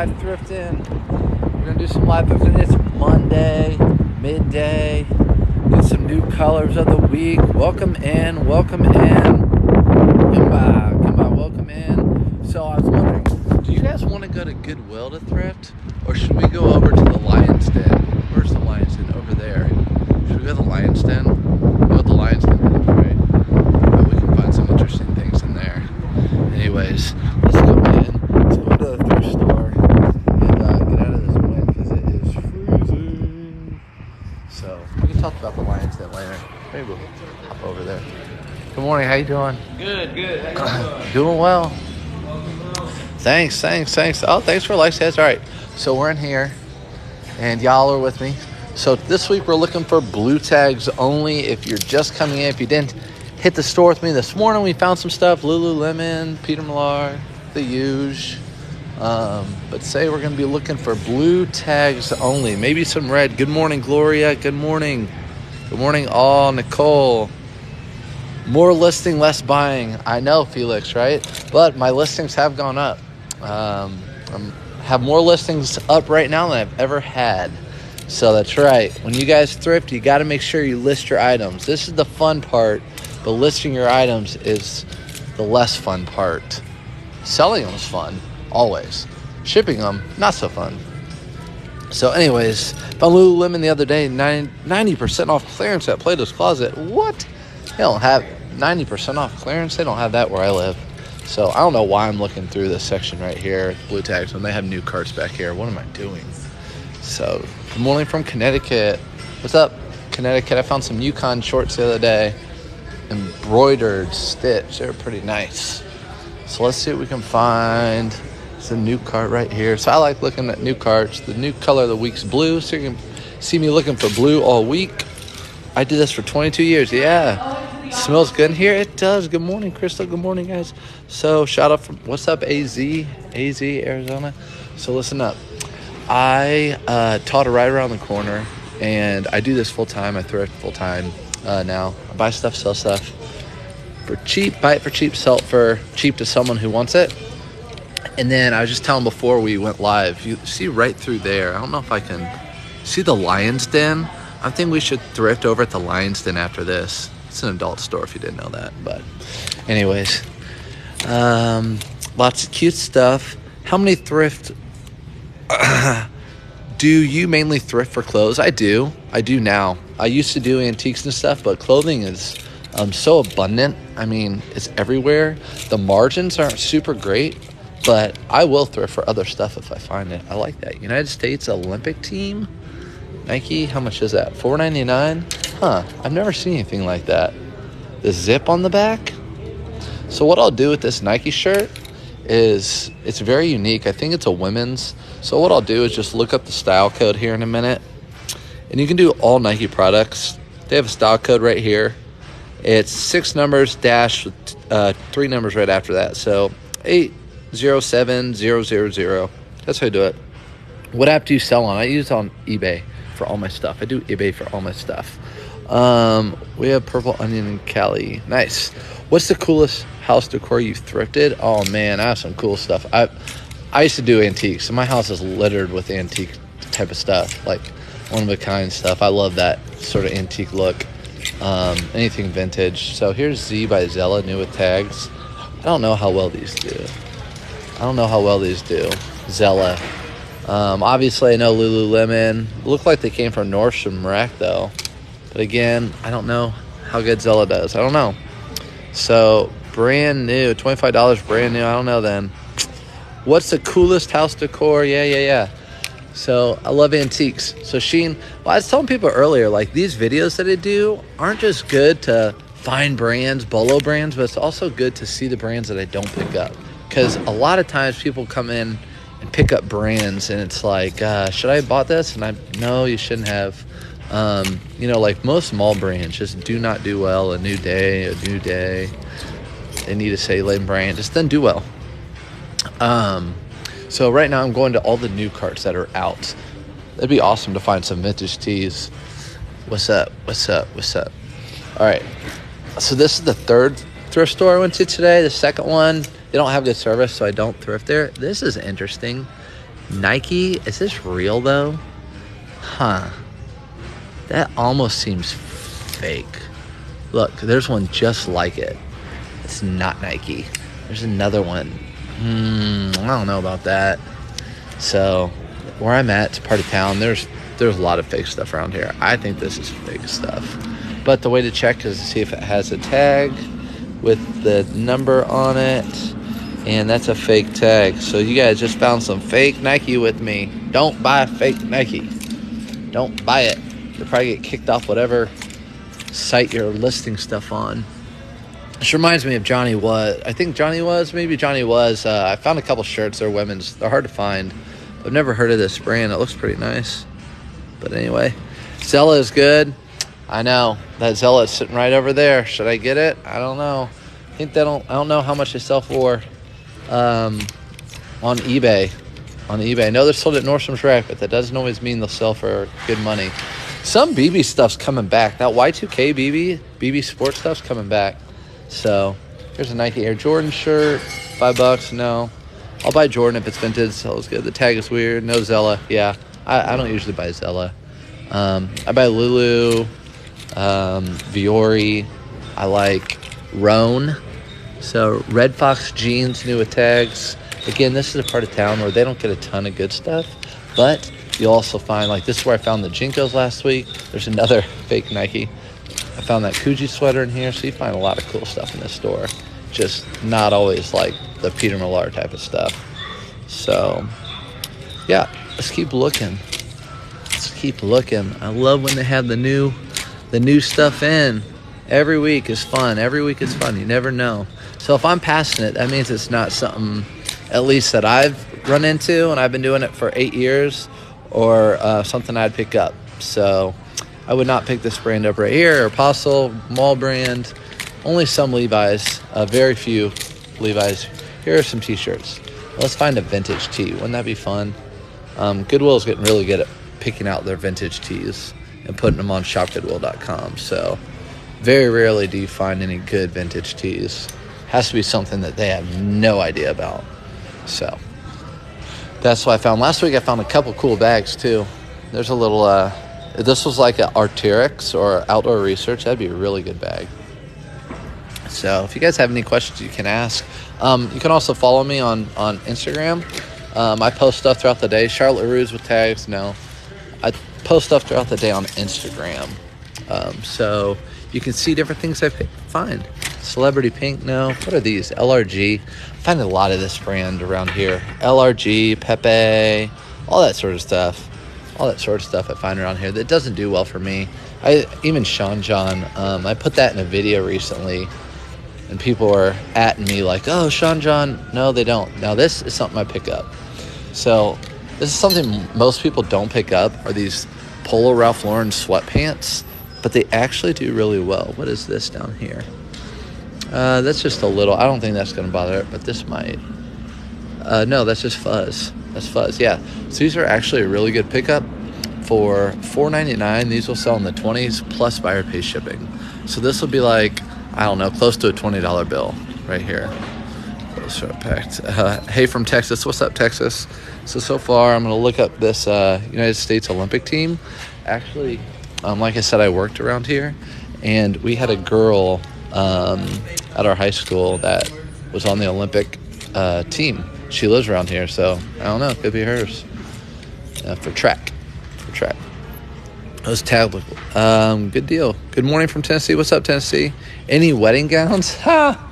live thrifting. We're gonna do some live thrifting. It's Monday, midday. Get some new colors of the week. Welcome in, welcome in. Come by, welcome in. So I was wondering, do you guys want to go to Goodwill to thrift? Or should we go over to the Lion's Den? Where's the Lion's Den? Over there. Should we go to the Lion's Den? Go to the Lion's Den, right? But we can find some interesting things in there. Anyways, let's go in. Let's go to the thrift store and get out of this wind because it is freezing. So we can talk about the Lion's Den later. Maybe we'll hop over there. Good morning. How you doing? Good. How you doing? Doing well. Thanks. Oh, thanks for likes, guys. All right. So we're in here, and y'all are with me. So this week we're looking for blue tags only. If you're just coming in, if you didn't hit the store with me this morning, we found some stuff. Lululemon, Peter Millar, the huge. But today we're going to be looking for blue tags only. Maybe some red. Good morning, Gloria. Good morning. Good morning, all. Nicole. More listing, less buying. I know, Felix, right? But my listings have gone up. I have more listings up right now than I've ever had. So that's right. When you guys thrift, you got to make sure you list your items. This is the fun part, but listing your items is the less fun part. Selling them is fun, always. Shipping them, not so fun. So anyways, found Lululemon the other day, 90% off clearance at Plato's Closet. What? They don't have 90% off clearance. They don't have that where I live. So I don't know why I'm looking through this section right here, blue tags, when they have new carts back here. What am I doing? So good morning from Connecticut. What's up, Connecticut? I found some Yukon shorts the other day. Embroidered stitch. They're pretty nice. So let's see what we can find. It's a new cart right here. So I like looking at new carts. The new color of the week's blue. So you can see me looking for blue all week. I did this for 22 years. Yeah. Smells good in here. It does. Good morning, Crystal. Good morning, guys. So shout out from, what's up, AZ, Arizona. So listen up. I taught a right around the corner, and I do this full time. I thrift full time now. I buy stuff, sell stuff for cheap, buy it for cheap, sell it for cheap to someone who wants it. And then I was just telling before we went live, you see right through there. I don't know if I can see the Lion's Den. I think we should thrift over at the Lion's Den after this. It's an adult store if you didn't know that. But anyways, lots of cute stuff. How many thrift do you mainly thrift for clothes? I do now. I used to do antiques and stuff, but clothing is so abundant. I mean, it's everywhere. The margins aren't super great, but I will thrift for other stuff if I find it. I like that. United States Olympic team. Nike, how much is that? $4.99? Huh, I've never seen anything like that. The zip on the back. So what I'll do with this Nike shirt is, it's very unique. I think it's a women's. So what I'll do is just look up the style code here in a minute. And you can do all Nike products. They have a style code right here. It's 6 numbers dash 3 numbers right after that. So 807000. That's how I do it. What app do you sell on? I use it on eBay for all my stuff. I do eBay for all my stuff. We have Purple Onion in Cali. Nice. What's the coolest house decor you've thrifted? Oh man, I have some cool stuff. I used to do antiques, so my house is littered with antique type of stuff, like one-of-a-kind stuff. I love that sort of antique look. Anything vintage. So here's Z by Zella, new with tags. I don't know how well these do. Zella. Obviously, I know Lululemon. Look like they came from Nordstrom Rack, though. But again, I don't know how good Zella does. I don't know. So, brand new. $25 brand new. I don't know then. What's the coolest house decor? Yeah. So, I love antiques. So, Sheen, well, I was telling people earlier, like, these videos that I do aren't just good to find brands, Bolo brands, but it's also good to see the brands that I don't pick up. Because a lot of times people come in and pick up brands, and it's like, should I have bought this? And no, you shouldn't have. Like most mall brands just do not do well. A New Day. They need a Salem brand. Just doesn't do well. So right now I'm going to all the new carts that are out. It'd be awesome to find some vintage tees. What's up? All right. So this is the third thrift store I went to today. The second one, they don't have good service, so I don't thrift there. This is interesting. Nike, is this real though? Huh. That almost seems fake. Look, there's one just like it. It's not Nike. There's another one. I don't know about that. So, where I'm at, it's part of town. There's a lot of fake stuff around here. I think this is fake stuff. But the way to check is to see if it has a tag with the number on it. And that's a fake tag. So you guys just found some fake Nike with me. Don't buy fake Nike. Don't buy it. You'll probably get kicked off whatever site you're listing stuff on. This reminds me of Johnny Was. I think Johnny Was. Maybe Johnny Was. I found a couple shirts. They're women's. They're hard to find. I've never heard of this brand. It looks pretty nice. But anyway, Zella is good. I know. That Zella is sitting right over there. Should I get it? I don't know. I don't know how much they sell for on eBay. I know they're sold at Nordstrom's Rack, but that doesn't always mean they'll sell for good money. Some BB stuff's coming back. That Y2K BB sports stuff's coming back. So here's a Nike Air Jordan shirt. $5. No. I'll buy Jordan if it's vintage. Zella's good. The tag is weird. No Zella. Yeah. I don't usually buy Zella. I buy Lulu, Viore. I like Roan. So Red Fox jeans, new with tags. Again, this is a part of town where they don't get a ton of good stuff, but you'll also find, like, this is where I found the Jinkos last week. There's another fake Nike. I found that Coogee sweater in here, so you find a lot of cool stuff in this store. Just not always like the Peter Millar type of stuff. So, yeah, let's keep looking. I love when they have the new stuff in. Every week is fun. You never know. So if I'm passing it, that means it's not something, at least that I've run into, and I've been doing it for 8 years, or something I'd pick up. So I would not pick this brand up right here, or Apostle, mall brand. Only some Levi's, very few Levi's. Here are some t-shirts. Let's find a vintage tee. Wouldn't that be fun? Goodwill's getting really good at picking out their vintage tees and putting them on shopgoodwill.com. So very rarely do you find any good vintage tees. Has to be something that they have no idea about. So that's what I found. Last week I found a couple cool bags too. There's a little, this was like an Arc'teryx or Outdoor Research. That'd be a really good bag. So if you guys have any questions, you can ask. You can also follow me on Instagram. I post stuff throughout the day. Charlotte LaRue's with tags. No, I post stuff throughout the day on Instagram. So you can see different things I find. Celebrity Pink. No. What are these? LRG. I find a lot of this brand around here. LRG, Pepe, all that sort of stuff. I find around here that doesn't do well for me. Even Sean John. I put that in a video recently, and people are atting me like, "Oh, Sean John." No, they don't. Now this is something I pick up. So this is something most people don't pick up, are these Polo Ralph Lauren sweatpants, but they actually do really well. What is this down here? That's just a little, I don't think that's going to bother it, but this might. No, that's just fuzz. That's fuzz, yeah. So these are actually a really good pickup for $4.99. These will sell in the 20s plus buyer pay shipping. So this will be like, I don't know, close to a $20 bill right here. Packed. Hey from Texas. What's up, Texas? So far I'm going to look up this United States Olympic team. Actually, like I said, I worked around here, and we had a girl at our high school that was on the Olympic team. She lives around here, so I don't know. It could be hers. For track. Those tagged. Good deal. Good morning from Tennessee. What's up, Tennessee? Any wedding gowns? Ha!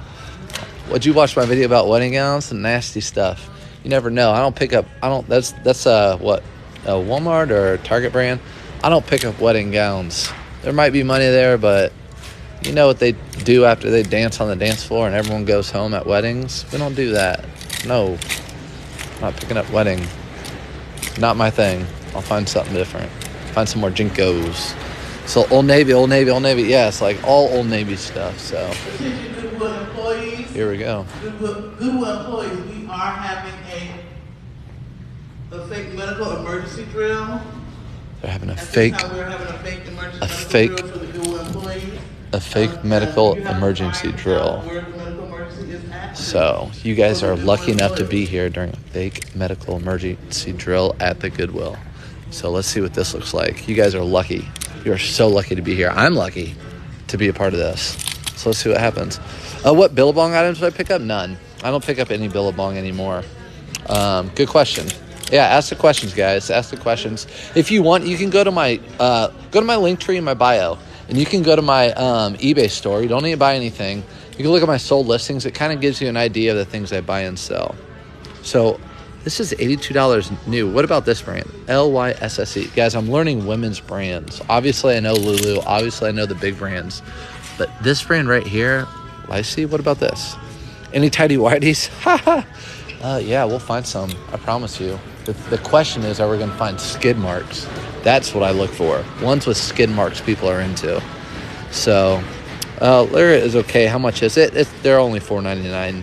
Would you watch my video about wedding gowns and nasty stuff? You never know. That's what, a Walmart or a Target brand? I don't pick up wedding gowns. There might be money there, but you know what they do after they dance on the dance floor and everyone goes home at weddings? We don't do that. No. I'm not picking up wedding. Not my thing. I'll find something different. Find some more Jinkos. So Old Navy. Yeah, it's like all Old Navy stuff. So here we go. Goodwill employees, we are having a fake medical emergency drill. They're having a fake medical emergency drill. Where the medical emergency is at. So you guys are lucky enough to be here during a fake medical emergency drill at the Goodwill. So let's see what this looks like. You guys are lucky. You're so lucky to be here. I'm lucky to be a part of this. So let's see what happens. What Billabong items do I pick up? None. I don't pick up any Billabong anymore. Good question. Yeah, ask the questions, guys. Ask the questions. If you want, you can go to my link tree in my bio, and you can go to my eBay store. You don't need to buy anything. You can look at my sold listings. It kind of gives you an idea of the things I buy and sell. So this is $82 new. What about this brand? LYSSE. Guys, I'm learning women's brands. Obviously, I know Lulu. Obviously, I know the big brands. But this brand right here, Lysy, what about this? Any tidy whities? Yeah, we'll find some. I promise you. The question is, are we going to find skid marks? That's what I look for. Ones with skid marks people are into. So, Lyra is okay. How much is it? They're only $4.99.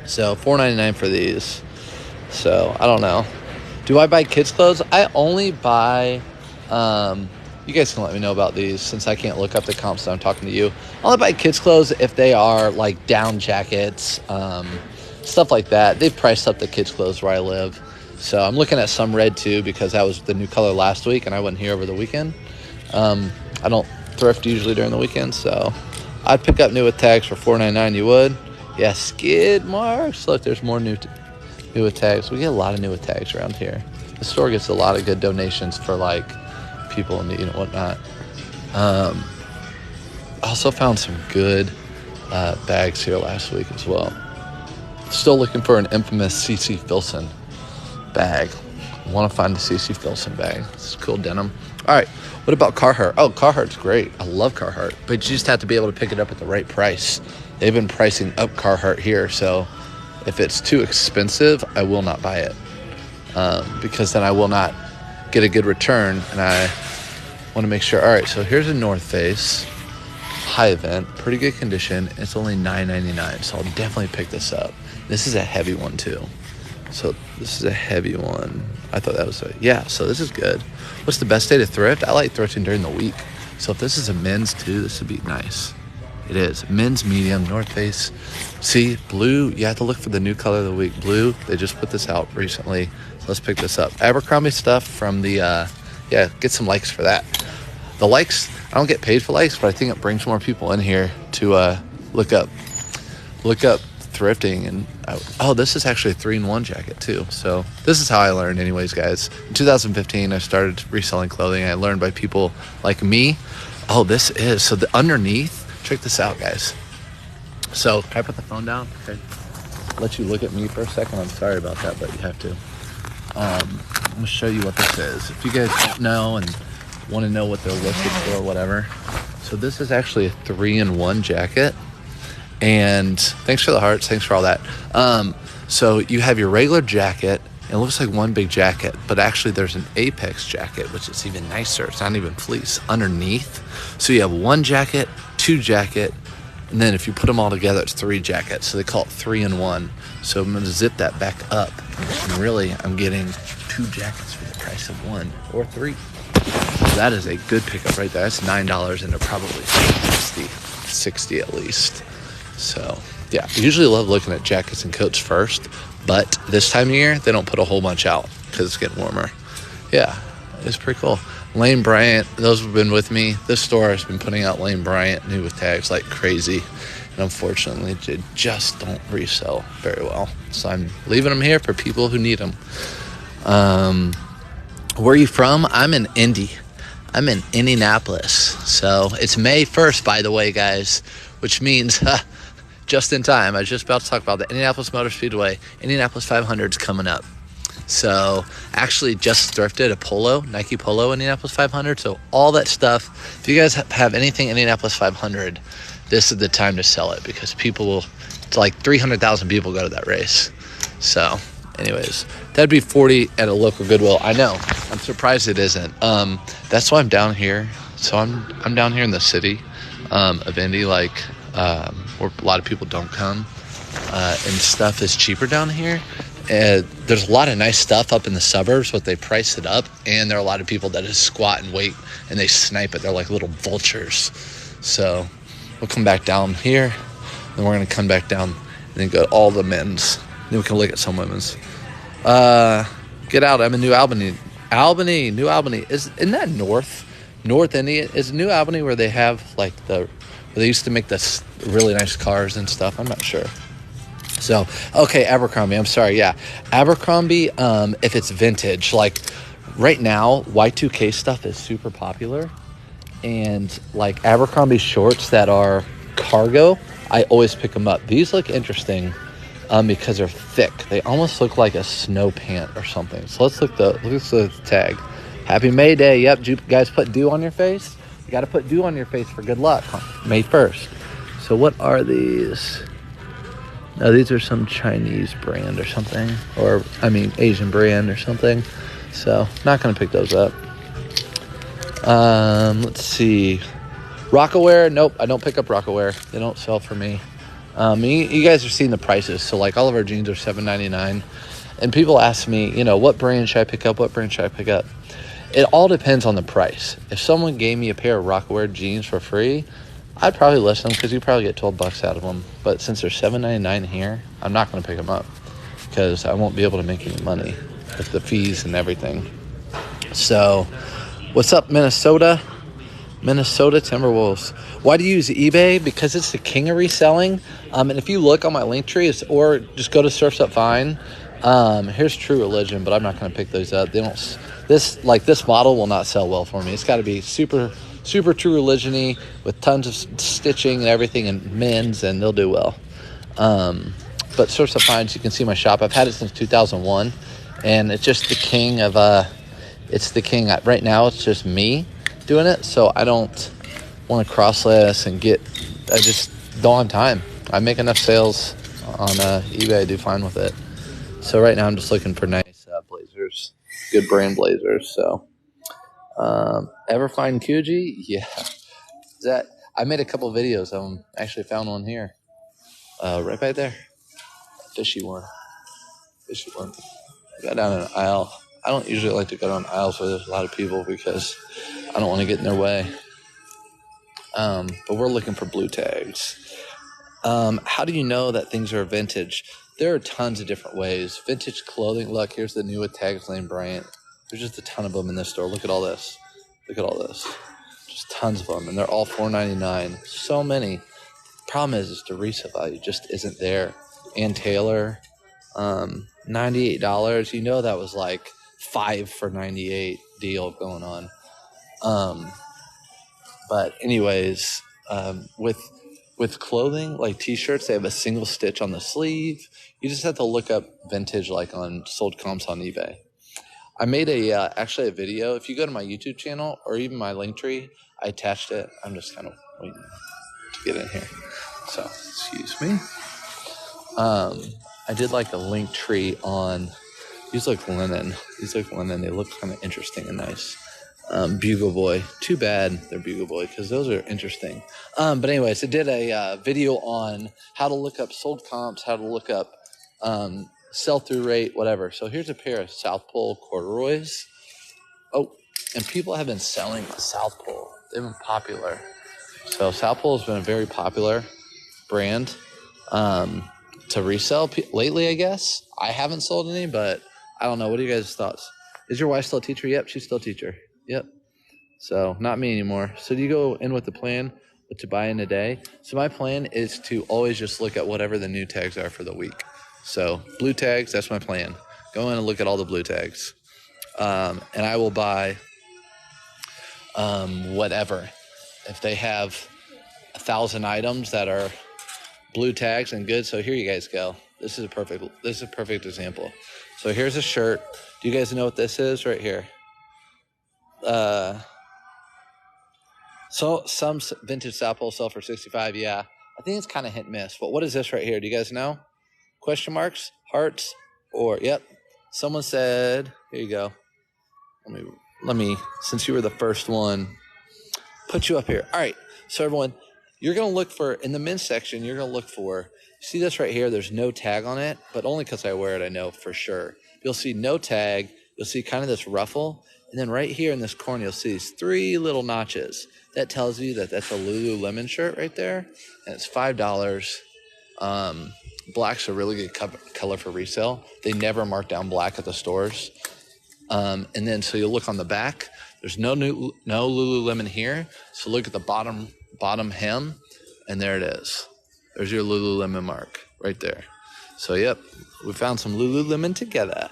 So, $4.99 for these. So, I don't know. Do I buy kids' clothes? I only buy... you guys can let me know about these since I can't look up the comps that I'm talking to you. I only buy kids' clothes if they are like down jackets, stuff like that. They've priced up the kids' clothes where I live. So I'm looking at some red too because that was the new color last week and I wasn't here over the weekend. I don't thrift usually during the weekend, so I'd pick up new with tags for $4.99. You would? Yeah, skid marks. Look, there's more new with tags. We get a lot of new with tags around here. The store gets a lot of good donations for like people and whatnot. I also found some good bags here last week as well. Still looking for an infamous CC Filson bag. Want to find the CC Filson bag. It's cool denim. All right, what about Carhartt? Oh, Carhartt's great. I love Carhartt, but you just have to be able to pick it up at the right price. They've been pricing up Carhartt here, so if it's too expensive, I will not buy it because then I will not get a good return, and I want to make sure. All right, so here's a North Face high event, pretty good condition. It's only $9.99, so I'll definitely pick this up. This is a heavy one too. So this is a heavy one. I thought that was so this is good. What's the best day to thrift? I like thrifting during the week. So if this is a men's too, this would be nice. It is. Men's medium, North Face. See, blue, you have to look for the new color of the week. Blue, they just put this out recently. So let's pick this up. Abercrombie stuff from the, get some likes for that. The likes, I don't get paid for likes, but I think it brings more people in here to look up thrifting. And this is actually a 3-in-1 jacket too. So this is how I learned anyways, guys. In 2015, I started reselling clothing. I learned by people like me. So the underneath, check this out, guys. So can I put the phone down? Okay. Let you look at me for a second. I'm sorry about that, but you have to. I'm gonna show you what this is. If you guys don't know and want to know what they're listed for or whatever. So this is actually a 3-in-1 jacket. And thanks for the hearts. Thanks for all that. So you have your regular jacket. It looks like one big jacket, but actually there's an Apex jacket, which is even nicer. It's not even fleece underneath. So you have one jacket, two jacket, and then if you put them all together, it's 3 jackets. So they call it 3-in-1. So I'm going to zip that back up. And really, I'm getting 2 jackets for the price of 1 or 3. So that is a good pickup right there. That's $9 and they're probably 60 at least. So yeah, I usually love looking at jackets and coats first, but this time of year, they don't put a whole bunch out because it's getting warmer. Yeah, it's pretty cool. Lane Bryant, those have been with me. This store has been putting out Lane Bryant new with tags like crazy. And unfortunately, they just don't resell very well. So I'm leaving them here for people who need them. Where are you from? I'm in Indy. I'm in Indianapolis. So it's May 1st, by the way, guys, which means just in time. I was just about to talk about the Indianapolis Motor Speedway. Indianapolis 500 is coming up. So actually just thrifted a polo, Nike Polo Indianapolis 500. So all that stuff, if you guys have anything Indianapolis 500, this is the time to sell it because it's like 300,000 people go to that race. So anyways, that'd be 40 at a local Goodwill. I know. I'm surprised it isn't. That's why I'm down here. So I'm down here in the city of Indy, like where a lot of people don't come, and stuff is cheaper down here. There's a lot of nice stuff up in the suburbs, but they price it up, and there are a lot of people that just squat and wait, and they snipe it. They're like little vultures. So we'll come back down here, then we're going to come back down and then go to all the men's. Then we can look at some women's. Get out. I'm in New Albany. New Albany. Isn't that North India? Is New Albany where they have like where they used to make the really nice cars and stuff? I'm not sure. So, okay, Abercrombie. I'm sorry. Yeah. Abercrombie, if it's vintage, like right now, Y2K stuff is super popular. And like Abercrombie shorts that are cargo, I always pick them up. These look interesting because they're thick. They almost look like a snow pant or something. So let's look at the tag. Happy May Day. Yep, you guys put dew on your face. You got to put dew on your face for good luck. May 1st. So what are these? No, these are some Chinese brand or something. Or, Asian brand or something. So, not going to pick those up. Let's see. Rockaware. Nope, I don't pick up Rockaware. They don't sell for me. You guys are seeing the prices. So, like, all of our jeans are $7.99. And people ask me, what brand should I pick up? What brand should I pick up? It all depends on the price. If someone gave me a pair of Rockaware jeans for free, I'd probably list them because you probably get $12 out of them. But since they're $7.99 here, I'm not going to pick them up because I won't be able to make any money with the fees and everything. So, what's up, Minnesota? Minnesota Timberwolves. Why do you use eBay? Because it's the king of reselling. And if you look on my link tree, or just go to Surf's Up Fine. Here's True Religion, but I'm not going to pick those up. They don't. This model will not sell well for me. It's got to be super True Religion-y with tons of stitching and everything and men's, and they'll do well. But Surf's Up Fine, you can see my shop. I've had it since 2001, and it's just the king of. It's the king. Right now, it's just me doing it, so I don't want to cross-list and I just don't have time. I make enough sales on eBay. I do fine with it. So right now I'm just looking for nice blazers, good brand blazers. So ever find Kuji? Yeah. I made a couple videos of them. Actually found one here, right by there. Fishy one. Got down an aisle. I don't usually like to go down aisles where there's a lot of people because I don't want to get in their way. But we're looking for blue tags. How do you know that things are vintage? There are tons of different ways. Vintage clothing. Look, here's the new with tags named Bryant. There's just a ton of them in this store. Look at all this. Just tons of them. And they're all $4.99. So many. Problem is the resale value just isn't there. Ann Taylor, $98. You know that was like 5 for $98 deal going on. But anyways, with clothing, like t-shirts, they have a single stitch on the sleeve. You just have to look up vintage, like on sold comps on eBay. I made actually a video. If you go to my YouTube channel or even my link tree, I attached it. I'm just kind of waiting to get in here. So, excuse me. I did like a link tree on, these look linen. They look kind of interesting and nice. Bugle Boy. Too bad they're Bugle Boy because those are interesting. But anyways, I did a video on how to look up sold comps, how to look up sell-through rate, whatever. So here's a pair of South Pole corduroys. Oh, and people have been selling South Pole. They've been popular. So South Pole has been a very popular brand to resell lately, I guess. I haven't sold any, but I don't know. What are you guys' thoughts? Is your wife still a teacher? Yep, she's still a teacher. Yep. So not me anymore. So do you go in with the plan to buy in a day? So my plan is to always just look at whatever the new tags are for the week. So blue tags, that's my plan. Go in and look at all the blue tags. And I will buy whatever. If they have 1,000 items that are blue tags and good, so here you guys go. This is a perfect example. So here's a shirt. Do you guys know what this is right here? So some vintage South Pole sell for $65. Yeah, I think it's kind of hit and miss. But what is this right here? Do you guys know? Question marks, hearts, or yep. Someone said, here you go. Let me. Since you were the first one, put you up here. All right. So everyone, you're gonna look for in the men's section. You're gonna look for. See this right here? There's no tag on it, but only because I wear it, I know for sure. You'll see no tag. You'll see kind of this ruffle. And then right here in this corner, you'll see these 3 little notches. That tells you that that's a Lululemon shirt right there. And it's $5. Black's a really good color for resale. They never mark down black at the stores. And then so you'll look on the back. There's no Lululemon here. So look at the bottom hem, and there it is. There's your Lululemon mark right there. So yep, we found some Lululemon together.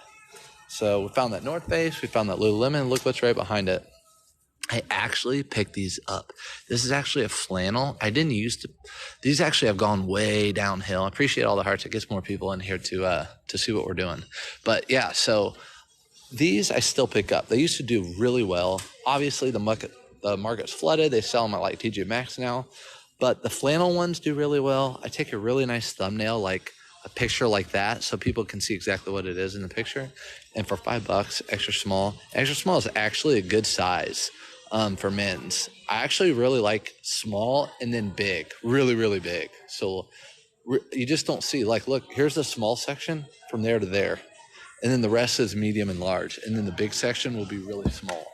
So we found that North Face, we found that Lululemon. Look what's right behind it. I actually picked these up. This is actually a flannel. I didn't used to. These actually have gone way downhill. I appreciate all the hearts. It gets more people in here to see what we're doing. But yeah, so these I still pick up. They used to do really well. Obviously, the market's flooded. They sell them at like TJ Maxx now. But the flannel ones do really well. I take a really nice thumbnail, like a picture like that, so people can see exactly what it is in the picture. And for $5, extra small. Extra small is actually a good size for men's. I actually really like small and then big, really, really big. So you just don't see, like, look, here's the small section from there to there. And then the rest is medium and large. And then the big section will be really small.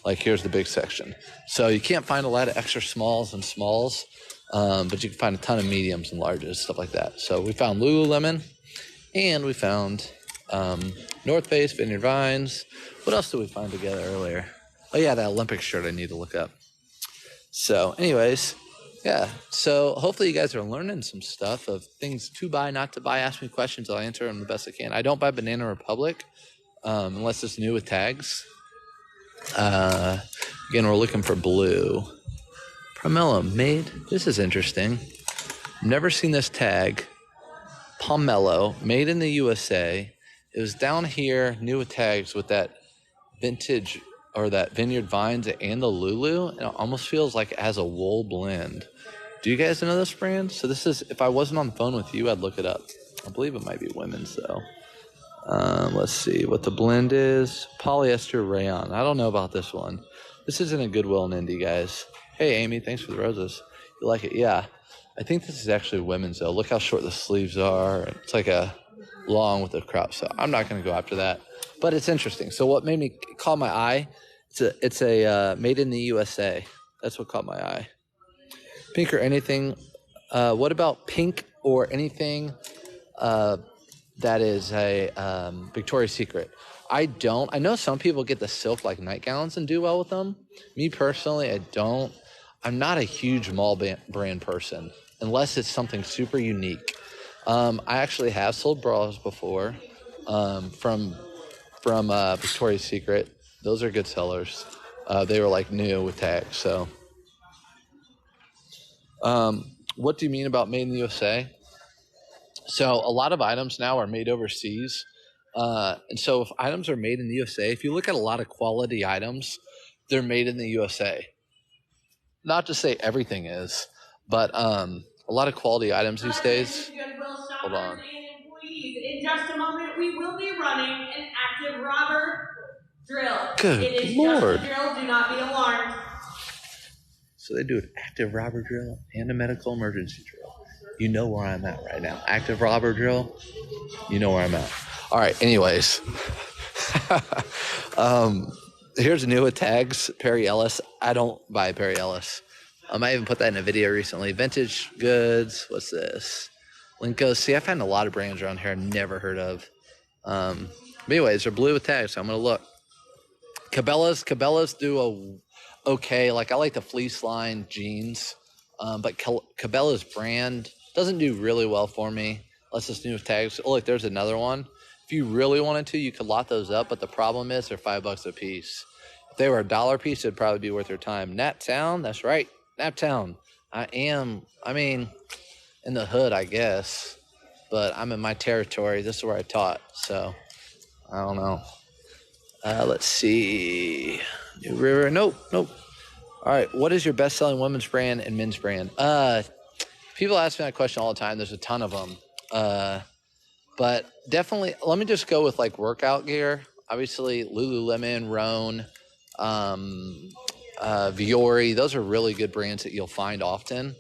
Like here's the big section. So you can't find a lot of extra smalls and smalls, but you can find a ton of mediums and larges, stuff like that. So we found Lululemon, and we found North Face, Vineyard Vines. What else did we find together earlier? Oh yeah, that Olympic shirt I need to look up. So anyways, yeah. So hopefully you guys are learning some stuff of things to buy, not to buy. Ask me questions. I'll answer them the best I can. I don't buy Banana Republic unless it's new with tags. Again, we're looking for blue. Pomelo made. This is interesting. Never seen this tag. Pomelo made in the USA. It was down here, new with tags with that vintage or that Vineyard Vines and the Lulu. And it almost feels like it has a wool blend. Do you guys know this brand? So this is, if I wasn't on the phone with you, I'd look it up. I believe it might be women's though. Let's see what the blend is. Polyester rayon. I don't know about this one. This isn't a Goodwill and Indie, guys. Hey, Amy, thanks for the roses. You like it? Yeah. I think this is actually women's, though. Look how short the sleeves are. It's like a long with the crop. So I'm not going to go after that. But it's interesting. So what made me caught my eye, it's a made in the USA. That's what caught my eye. Pink or anything. What about pink or anything that is a Victoria's Secret? I don't. I know some people get the silk like nightgowns and do well with them. Me personally, I don't. I'm not a huge mall brand person unless it's something super unique. I actually have sold bras before from Victoria's Secret. Those are good sellers. They were like new with tags. So, what do you mean about made in the USA? So a lot of items now are made overseas. And so if items are made in the USA, if you look at a lot of quality items, they're made in the USA. Not to say everything is, but a lot of quality items these days. Hold on. In just a moment, we will be running an active robber drill. Good it is Lord. Just a drill. Do not be alarmed. So they do an active robber drill and a medical emergency drill. You know where I'm at right now. Active robber drill. You know where I'm at. All right. Anyways, here's new with tags. Perry Ellis. I don't buy Perry Ellis. I even put that in a video recently. Vintage goods. What's this? Linkos. See, I find a lot of brands around here I've never heard of. But anyways, they're blue with tags, so I'm gonna look. Cabela's do a okay. Like I like the fleece line jeans, but Cabela's brand doesn't do really well for me unless it's new with tags. Oh, look, there's another one. If you really wanted to, you could lot those up, but the problem is they're $5 a piece. If they were $1 a piece, it'd probably be worth your time. Naptown, that's right, Naptown. I mean, in the hood, I guess, but I'm in my territory. This is where I taught, so I don't know. Let's see. New River, nope. All right, what is your best-selling women's brand and men's brand? People ask me that question all the time. There's a ton of them. But definitely, let me just go with like workout gear. Obviously, Lululemon, Rhone, Viore. Those are really good brands that you'll find often.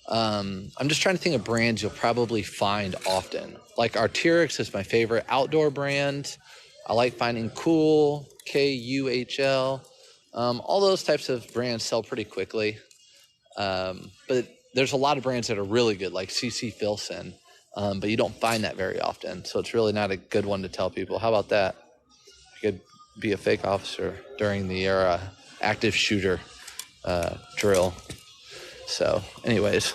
I'm just trying to think of brands you'll probably find often. Like Arc'teryx is my favorite outdoor brand. I like finding Cool, KUHL. All those types of brands sell pretty quickly. But there's a lot of brands that are really good, like CC Filson. but you don't find that very often. So it's really not a good one to tell people. How about that? You could be a fake officer during the active shooter drill. So anyways,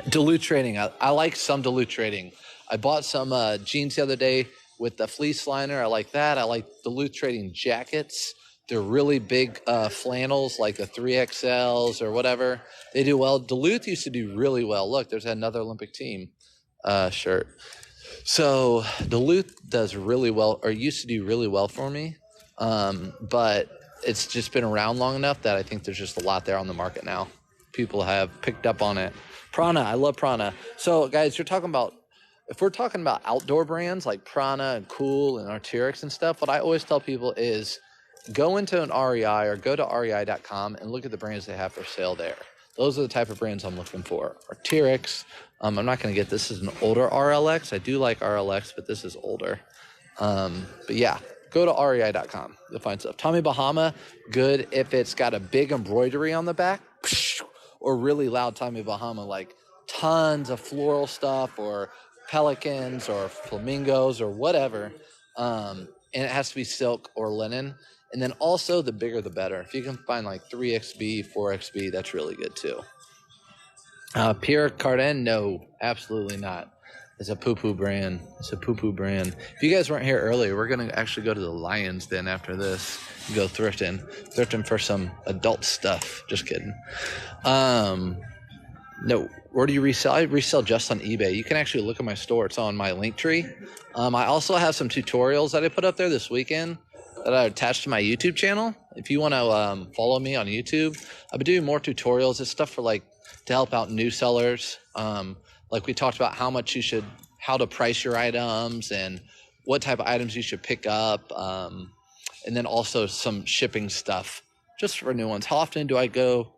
Duluth trading. I like some Duluth trading. I bought some jeans the other day with the fleece liner. I like that. I like Duluth trading jackets. They're really big flannels like the 3XLs or whatever. They do well. Duluth used to do really well. Look, there's another Olympic team shirt. So Duluth does really well, or used to do really well for me. But it's just been around long enough that I think there's just a lot there on the market now. People have picked up on it. Prana, I love Prana. So guys, if we're talking about outdoor brands like Prana and Cool and Arc'teryx and stuff, what I always tell people is go into an REI or go to rei.com and look at the brands they have for sale there. Those are the type of brands I'm looking for. Arc'teryx, I'm not going to get this is an older RLX. I do like RLX, but this is older. But yeah, go to rei.com. You'll find stuff. Tommy Bahama, good if it's got a big embroidery on the back, or really loud Tommy Bahama, like tons of floral stuff or pelicans or flamingos or whatever. And it has to be silk or linen. And then also the bigger the better. If you can find like 3XB, 4XB, that's really good too. Pierre Cardin, no, absolutely not. It's a poo-poo brand. It's a poo-poo brand. If you guys weren't here earlier, we're going to actually go to the Lions Den after this. Go thrifting for some adult stuff. Just kidding. No, where do you resell? I resell just on eBay. You can actually look at my store. It's on my link tree. I also have some tutorials that I put up there this weekend that I attached to my YouTube channel. If you want to follow me on YouTube, I've been doing more tutorials. It's stuff for to help out new sellers. Like we talked about how to price your items and what type of items you should pick up. And then also some shipping stuff just for new ones. How often do I go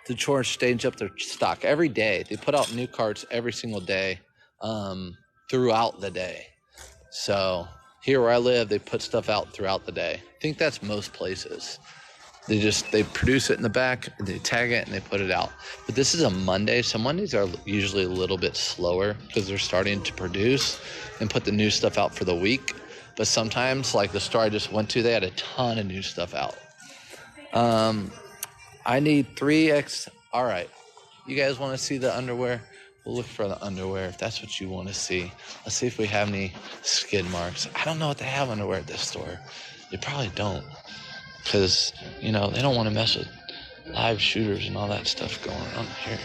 to Chore stage up their stock? Every day. They put out new carts every single day throughout the day. So here where I live, they put stuff out throughout the day. I think that's most places. They produce it in the back, they tag it, and they put it out. But this is a Monday, so Mondays are usually a little bit slower because they're starting to produce and put the new stuff out for the week. But sometimes, like the store I just went to, they had a ton of new stuff out. I need 3X. All right. You guys want to see the underwear? We'll look for the underwear if that's what you want to see. Let's see if we have any skid marks. I don't know what they have underwear at this store. They probably don't. Because, they don't want to mess with live shooters and all that stuff going on here.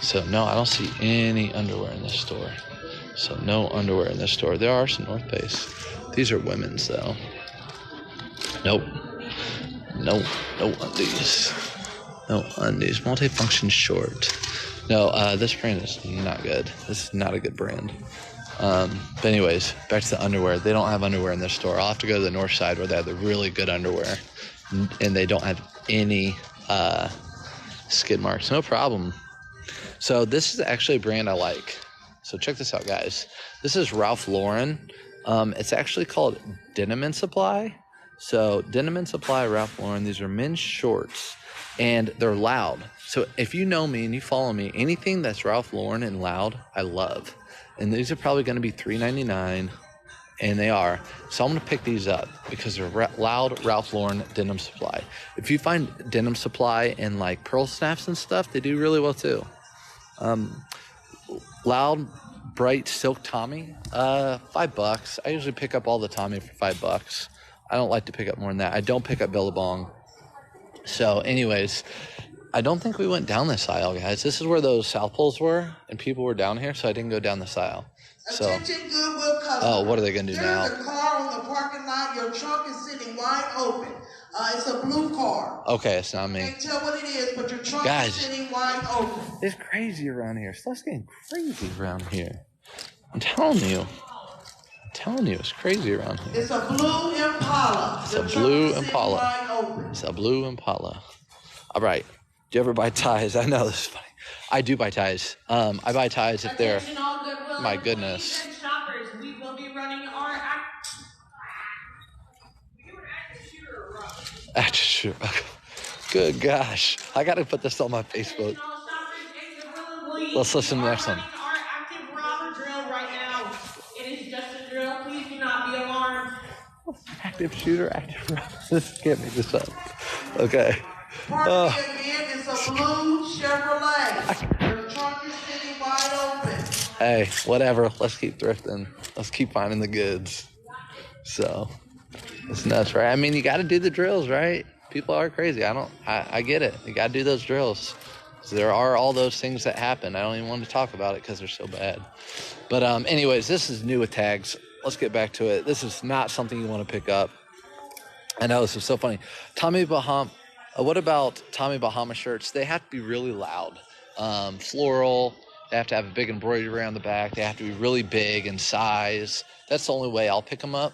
So, no, I don't see any underwear in this store. So, no underwear in this store. There are some North Face. These are women's, though. Nope. No undies. No undies. Multifunction short. No, this brand is not good. This is not a good brand. But anyways, back to the underwear. They don't have underwear in their store. I'll have to go to the north side where they have the really good underwear. And they don't have any skid marks. No problem. So this is actually a brand I like. So check this out, guys. This is Ralph Lauren. It's actually called Denim and Supply. So Denim and Supply, Ralph Lauren. These are men's shorts. And they're loud. So if you know me and you follow me, anything that's Ralph Lauren and loud, I love. And these are probably going to be $3.99. And they are. So I'm going to pick these up because they're loud Ralph Lauren Denim Supply. If you find Denim Supply and like pearl snaps and stuff, they do really well too. Loud, bright silk Tommy, $5. I usually pick up all the Tommy for $5. I don't like to pick up more than that. I don't pick up Billabong. So anyways, I don't think we went down this aisle, guys. This is where those South Poles were, and people were down here, so I didn't go down this aisle. So, Attention Goodwill customers. Oh, what are they going to do now? There's a car on the parking lot. Your trunk is sitting wide open. It's a blue car. Okay, it's not me. Can't tell what it is, but your trunk Guys, is sitting wide open. It's crazy around here. Stuff's getting crazy around here. I'm telling you, it's crazy around here. It's a blue Impala. It's a blue Impala. It's a blue Impala. All right. Do you ever buy ties? I know this is funny. I do buy ties. I buy ties if they're. My goodness. Shoppers, we will be running our active shooter. Good gosh. I got to put this on my Facebook. Let's listen to the next one. Our active robber drill active shooter, active rubber. This can't make this up. Okay. Park me again. It's a blue Chevrolet. Your trunk is sitting wide open. Hey, whatever. Let's keep thrifting. Let's keep finding the goods. So, it's nuts, right? I mean, you got to do the drills, right? People are crazy. I get it. You got to do those drills. There are all those things that happen. I don't even want to talk about it because they're so bad. But anyways, this is new with tags. Let's get back to it. This is not something you want to pick up. I know, this is so funny. Tommy Bahama. What about Tommy Bahama shirts? They have to be really loud. Floral. They have to have a big embroidery around the back. They have to be really big in size. That's the only way I'll pick them up.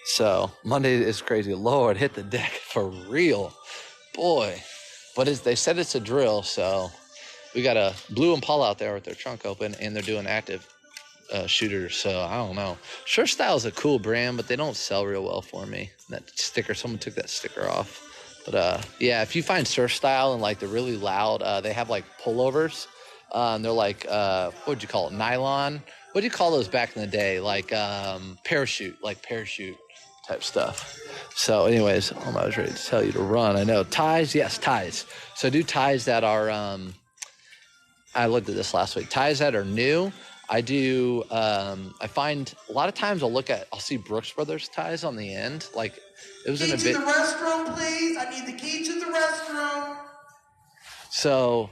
So Monday is crazy. Lord, hit the deck for real. Boy. But they said it's a drill, so we got a Blue Impala out there with their trunk open, and they're doing active shooters, so I don't know. Sure Style is a cool brand, but they don't sell real well for me. That sticker, someone took that sticker off. But yeah, if you find Surf Style and like the really loud, they have like pullovers. And they're like, what would you call it? Nylon? What do you call those back in the day? Like parachute type stuff. So anyways, I was ready to tell you to run. I know. Ties, yes, ties. So I do ties that are, I looked at this last week. Ties that are new. I do, I find a lot of times I'll see Brooks Brothers ties on the end. Like it was in a bit. Key to the restroom, please. I need the key to the restroom. So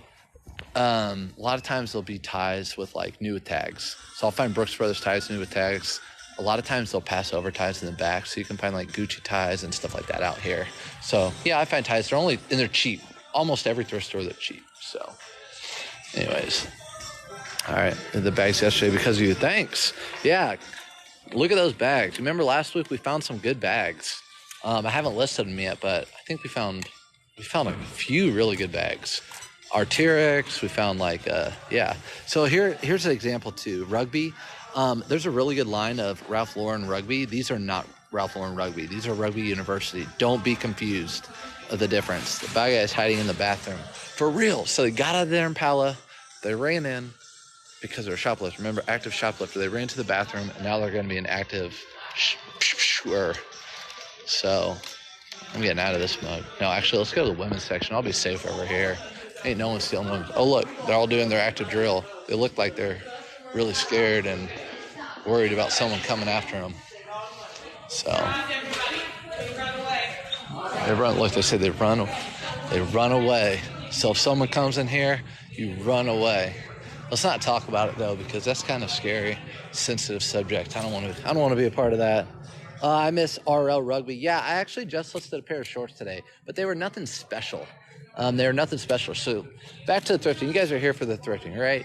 a lot of times there'll be ties with like new tags. So I'll find Brooks Brothers ties new with tags. A lot of times they'll pass over ties in the back, so you can find like Gucci ties and stuff like that out here. So yeah, I find ties. They're cheap. Almost every thrift store they're cheap. So, anyways, all right. Did the bags yesterday because of you. Thanks. Yeah, look at those bags. Remember last week we found some good bags. I haven't listed them yet, but I think we found a few really good bags. Arc'teryx, we found like yeah. So here's an example too. Rugby. There's a really good line of Ralph Lauren Rugby. These are not Ralph Lauren Rugby. These are Rugby University. Don't be confused of the difference. The bad guy is hiding in the bathroom. For real. So they got out of their Impala. They ran in because they're a shoplifter. Remember, active shoplifter. They ran to the bathroom, and now they're going to be an active shooter. So I'm getting out of this mode. No, actually, let's go to the women's section. I'll be safe over here. Ain't no one stealing women. Oh, look. They're all doing their active drill. They look like they're really scared and worried about someone coming after them. So they run. Look, they say they run away. So if someone comes in here, you run away. Let's not talk about it though, because that's kind of scary, sensitive subject. I don't want to be a part of that. I miss RL Rugby. Yeah, I actually just listed a pair of shorts today, but they were nothing special. They were nothing special. So back to the thrifting. You guys are here for the thrifting, right?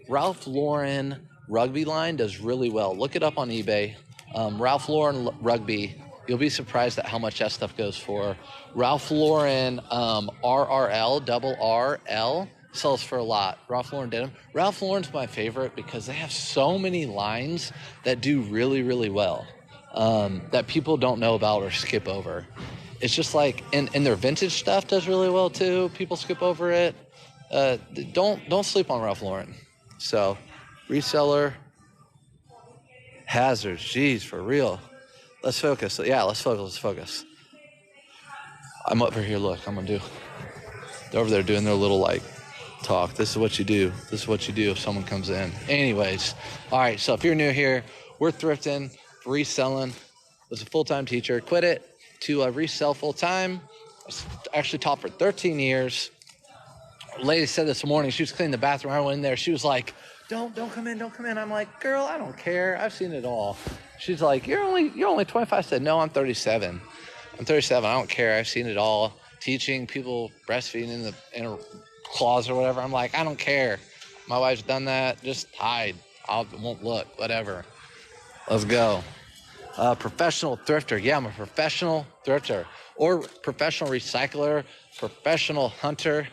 Ralph Lauren Rugby line does really well. Look it up on eBay. Ralph Lauren Rugby. You'll be surprised at how much that stuff goes for. Ralph Lauren RRL, double RL, sells for a lot. Ralph Lauren denim. Ralph Lauren's my favorite because they have so many lines that do really, really well that people don't know about or skip over. It's just like, and their vintage stuff does really well too. People skip over it. Don't sleep on Ralph Lauren. So, reseller, hazards. Jeez, for real. Let's focus. Yeah, let's focus. I'm over here. Look, I'm gonna do. They're over there doing their little like talk. This is what you do. This is what you do if someone comes in. Anyways, all right. So if you're new here, we're thrifting, reselling. Was a full-time teacher. Quit it to resell full-time. I actually taught for 13 years. A lady said this morning, she was cleaning the bathroom. I went in there. She was like, don't come in. I'm like, girl, I don't care. I've seen it all. She's like, you're only 25. I said, no, I'm 37. I'm 37. I don't care. I've seen it all. Teaching people breastfeeding in a closet or whatever. I'm like, I don't care. My wife's done that. Just hide. Won't look. Whatever. Let's go. Professional thrifter. Yeah, I'm a professional thrifter. Or professional recycler, professional hunter,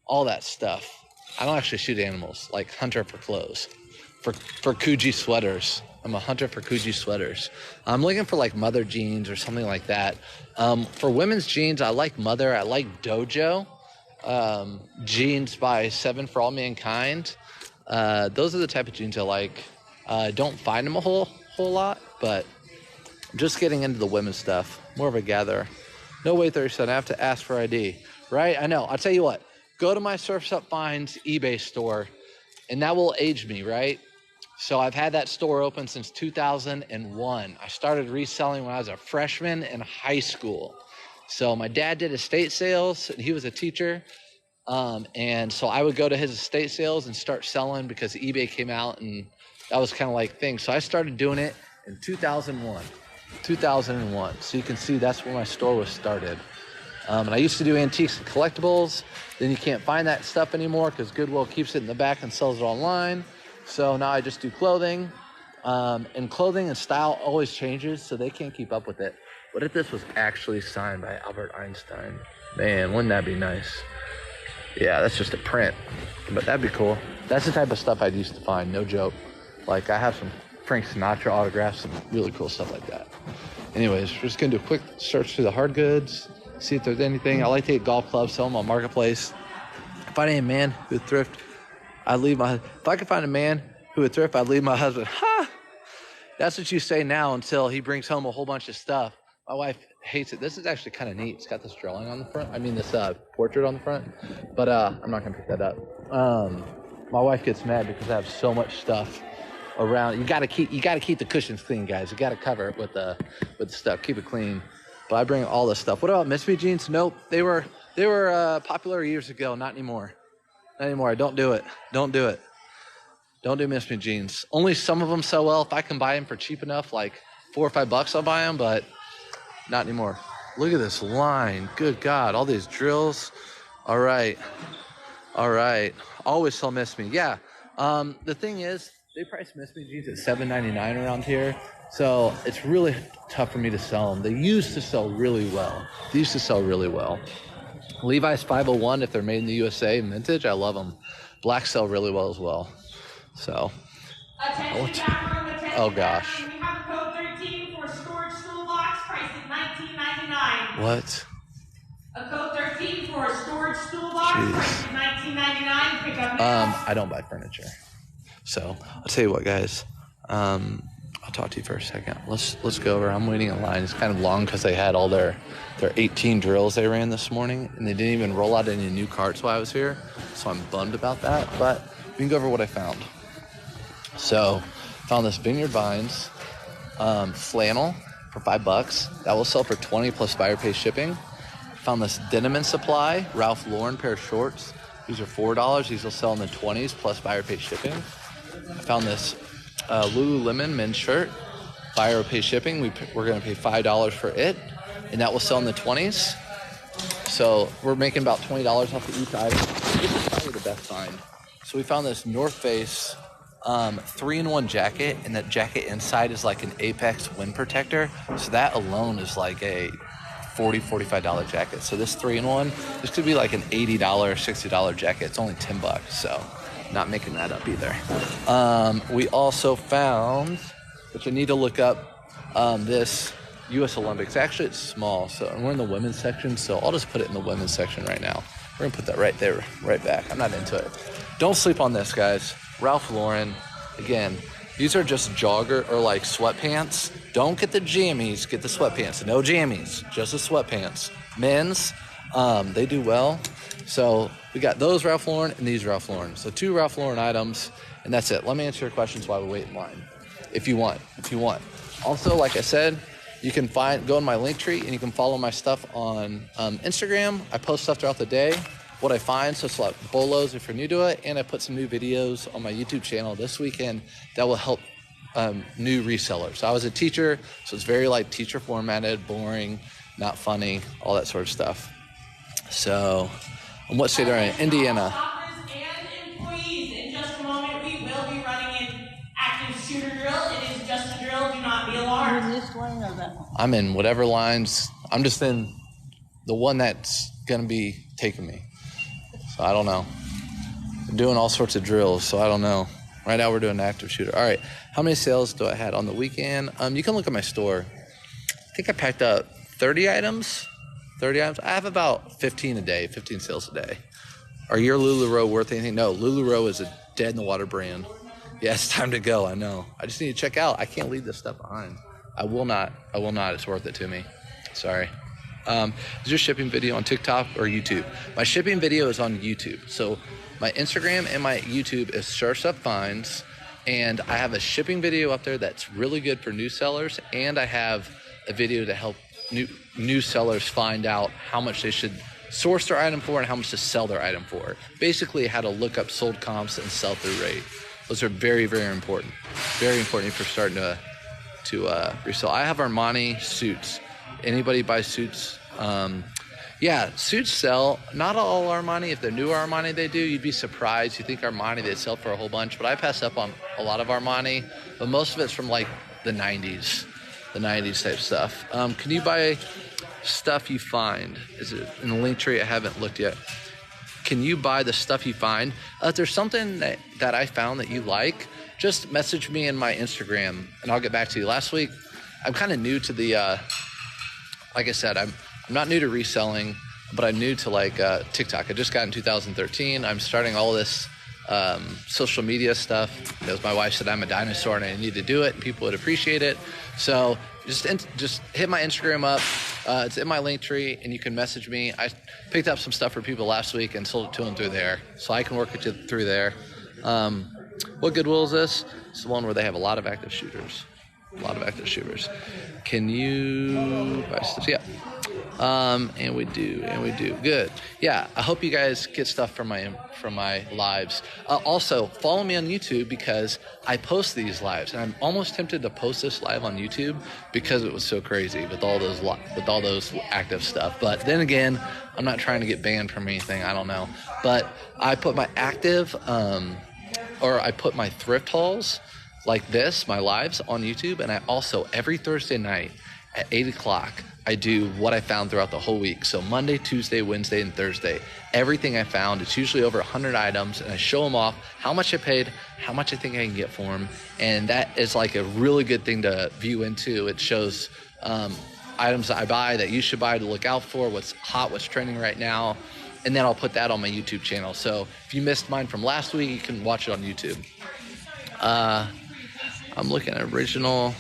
all that stuff. I don't actually shoot animals, like hunter for clothes. For Coogee sweaters. I'm a hunter for Coogee sweaters. I'm looking for like Mother jeans or something like that. For women's jeans, I like Mother. I like Dojo. Jeans by Seven for All Mankind. Those are the type of jeans I like. Don't find them a whole lot, but I'm just getting into the women's stuff. More of a gatherer. No way, 37. I have to ask for ID. Right? I know. I'll tell you what. Go to my Surf's Up Finds eBay store, and that will age me, right? So I've had that store open since 2001. I started reselling when I was a freshman in high school. So my dad did estate sales, and he was a teacher. And so I would go to his estate sales and start selling because eBay came out, and that was kind of like thing. So I started doing it in 2001. 2001. So you can see that's where my store was started. And I used to do antiques and collectibles. Then you can't find that stuff anymore because Goodwill keeps it in the back and sells it online. So now I just do clothing. And clothing and style always changes, so they can't keep up with it. What if this was actually signed by Albert Einstein? Man, wouldn't that be nice? Yeah, that's just a print. But that'd be cool. That's the type of stuff I'd used to find, no joke. Like, I have some Frank Sinatra autographs, some really cool stuff like that. Anyways, we're just going to do a quick search through the hard goods, see if there's anything. I like to get golf clubs, sell them on Marketplace. If I ain't a man who would thrift, if I could find a man who would thrift, I'd leave my husband. Ha! That's what you say now until he brings home a whole bunch of stuff. My wife hates it. This is actually kind of neat. It's got this drawing on the front. this portrait on the front. But I'm not going to pick that up. My wife gets mad because I have so much stuff around. You got to keep the cushions clean, guys. You got to cover it with the stuff. Keep it clean. But I bring all this stuff. What about Miss Me jeans? Nope. They were popular years ago. Not anymore. Not anymore. Don't do it. Don't do it. Don't do Miss Me jeans. Only some of them sell well. If I can buy them for cheap enough, like $4 or $5, I'll buy them. But not anymore. Look at this line. Good God. All these drills. All right. Always sell Miss Me. Yeah. The thing is, they price Miss Me jeans at $7.99 around here. So it's really tough for me to sell them. They used to sell really well. Levi's 501, if they're made in the USA, vintage, I love them. Black sell really well as well. So. Oh gosh. We have a code 13 for storage toolbox priced at $19.99. What? A code 13 for a storage toolbox priced at $19.99. Pick up now. I don't buy furniture. So I'll tell you what, guys. I'll talk to you for a second. Let's go over. I'm waiting in line. It's kind of long because they had all their 18 drills they ran this morning, and they didn't even roll out any new carts while I was here. So I'm bummed about that. But we can go over what I found. So found this Vineyard Vines flannel for $5. That will sell for $20 plus buyer pay shipping. Found this Denim and Supply Ralph Lauren pair of shorts. These are $4. These will sell in the 20s plus buyer pay shipping. I found this Lululemon men's shirt, buyer pay shipping. We're going to pay $5 for it, and that will sell in the 20s. So we're making about $20 off of each item. This is probably the best find. So we found this North Face 3-in-1 jacket, and that jacket inside is like an Apex wind protector. So that alone is like a $45 jacket. So this 3-in-1, this could be like an $80, $60 jacket. It's only $10, so not making that up either. We also found, which I need to look up, this U.S. Olympics. Actually, it's small, and we're in the women's section, so I'll just put it in the women's section right now. We're going to put that right there, right back. I'm not into it. Don't sleep on this, guys. Ralph Lauren. Again, these are just jogger or like sweatpants. Don't get the jammies. Get the sweatpants. No jammies. Just the sweatpants. Men's, they do well. So we got those Ralph Lauren and these Ralph Lauren. So 2 Ralph Lauren items, and that's it. Let me answer your questions while we wait in line, if you want. Also, like I said, you can go in my link tree, and you can follow my stuff on Instagram. I post stuff throughout the day, what I find. So it's like bolos if you're new to it, and I put some new videos on my YouTube channel this weekend that will help new resellers. So I was a teacher, so it's very like teacher formatted, boring, not funny, all that sort of stuff. So, and what state are you in? Indiana. Shoppers and employees. In just a moment, we will be running an active shooter drill. It is just a drill. Do not be alarmed. In this line or that one? I'm in whatever lines. I'm just in the one that's going to be taking me. So I don't know. I'm doing all sorts of drills, so I don't know. Right now we're doing an active shooter. All right. How many sales do I had on the weekend? You can look at my store. I think I packed up 30 items. I have about 15 a day, 15 sales a day. Are your LuLaRoe worth anything? No, LuLaRoe is a dead in the water brand. Yeah, it's time to go. I know. I just need to check out. I can't leave this stuff behind. I will not. It's worth it to me. Sorry. Is your shipping video on TikTok or YouTube? My shipping video is on YouTube. So my Instagram and my YouTube is Sure Stuff Finds, and I have a shipping video up there that's really good for new sellers, and I have a video to help new sellers find out how much they should source their item for and how much to sell their item for. Basically, how to look up sold comps and sell-through rate. Those are very, very important. Very important if you're starting to resell. I have Armani suits. Anybody buy suits? Yeah, suits sell. Not all Armani. If they're new Armani, they do. You'd be surprised. You think Armani, they sell for a whole bunch. But I pass up on a lot of Armani. But most of it's from like the 90s. The 90s type stuff. Can you buy stuff you find? Is it in the link tree? I haven't looked yet. Can you buy the stuff you find? If there's something that I found that you like, just message me in my Instagram and I'll get back to you. Last week, I'm kind of new to the, like I said, I'm not new to reselling, but I'm new to like TikTok. I just got in 2013. I'm starting all this social media stuff because my wife said I'm a dinosaur and I need to do it and people would appreciate it. So just hit my Instagram up. It's in my link tree and you can message me. I picked up some stuff for people last week and sold it to them through there. So I can work with you through there. What Goodwill is this? It's the one where they have a lot of active shooters. Can you buy stuff? Yeah. And we do. Good. Yeah. I hope you guys get stuff from my lives. Also, follow me on YouTube because I post these lives, and I'm almost tempted to post this live on YouTube because it was so crazy with all those active stuff. But then again, I'm not trying to get banned from anything. I don't know. But I put my active, or I put my thrift hauls like this, my lives on YouTube, and I also every Thursday night at 8 o'clock. I do what I found throughout the whole week. So Monday, Tuesday, Wednesday, and Thursday. Everything I found, it's usually over 100 items, and I show them off, how much I paid, how much I think I can get for them. And that is like a really good thing to view into. It shows items that I buy that you should buy to look out for, what's hot, what's trending right now. And then I'll put that on my YouTube channel. So if you missed mine from last week, you can watch it on YouTube. I'm looking at original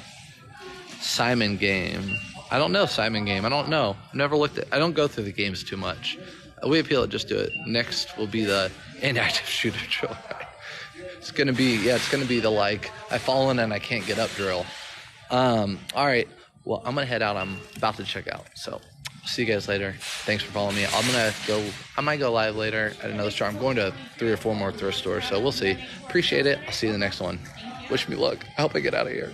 Simon game. I don't know Simon game. I don't know. I've never looked at. I don't go through the games too much. We appeal it. Just do it. Next will be the inactive shooter drill. It's gonna be the like I've fallen and I can't get up drill. All right. Well, I'm gonna head out. I'm about to check out. So see you guys later. Thanks for following me. I might go live later at another store. I'm going to 3 or 4 more thrift stores. So we'll see. Appreciate it. I'll see you in the next one. Wish me luck. I hope I get out of here.